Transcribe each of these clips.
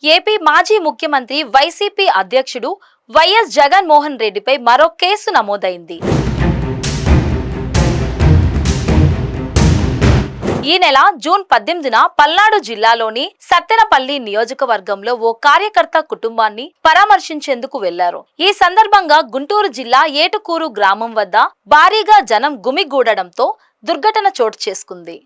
AP మాజీ ముఖ్యమంత్రి YCP అధ్యక్షుడు వైఎస్ జగన్మోహన్ రెడ్డిపై మరో కేసు నమోదైంది. ఈ నెల జూన్ 18న పల్నాడు జిల్లాలోని సత్తెనపల్లి నియోజకవర్గంలో ఓ కార్యకర్త కుటుంబాన్ని పరామర్శించేందుకు వెళ్లారు. ఈ సందర్భంగా గుంటూరు జిల్లా ఏటుకూరు గ్రామం వద్ద భారీగా జనం గుమిగూడడంతో దుర్ఘటన చోటు చేసుకుంది.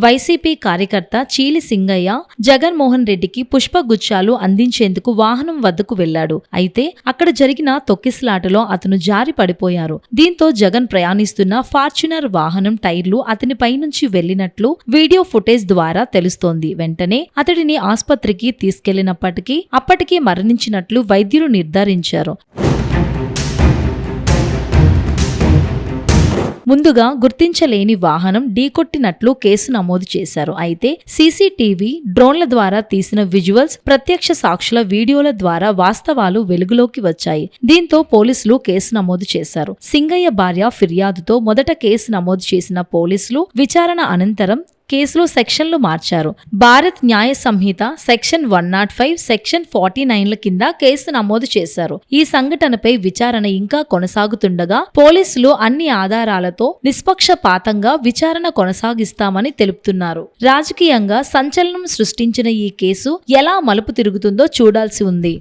వైసీపీ కార్యకర్త చీలి సింగయ్య జగన్మోహన్ రెడ్డికి పుష్పగుచ్చాలు అందించేందుకు వాహనం వద్దకు వెళ్లాడు. అయితే అక్కడ జరిగిన తొక్కిసలాటలో అతను జారి పడిపోయారు. దీంతో జగన్ ప్రయాణిస్తున్న ఫార్చునర్ వాహనం టైర్లు అతని పైనుంచి వెళ్లినట్లు వీడియో ఫుటేజ్ ద్వారా తెలుస్తోంది. వెంటనే అతడిని ఆస్పత్రికి తీసుకెళ్లినప్పటికీ అప్పటికే మరణించినట్లు వైద్యులు నిర్ధారించారు. ముందుగా గుర్తించలేని వాహనం ఢీకొట్టినట్లు కేసు నమోదు చేశారు. అయితే సీసీటీవీ, డ్రోన్ల ద్వారా తీసిన విజువల్స్, ప్రత్యక్ష సాక్షుల వీడియోల ద్వారా వాస్తవాలు వెలుగులోకి వచ్చాయి. దీంతో పోలీసులు కేసు నమోదు చేశారు. సింగయ్య భార్య ఫిర్యాదుతో మొదట కేసు నమోదు చేసిన పోలీసులు విచారణ అనంతరం కేసులో సెక్షన్లు మార్చారు. భారత్ న్యాయ సంహిత సెక్షన్ 105, సెక్షన్ 49ల కింద కేసు నమోదు చేశారు. ఈ సంఘటనపై విచారణ ఇంకా కొనసాగుతుండగా పోలీసులు అన్ని ఆధారాలతో నిష్పక్షపాతంగా విచారణ కొనసాగిస్తామని తెలుపుతున్నారు. రాజకీయంగా సంచలనం సృష్టించిన ఈ కేసు ఎలా మలుపు తిరుగుతుందో చూడాల్సి ఉంది.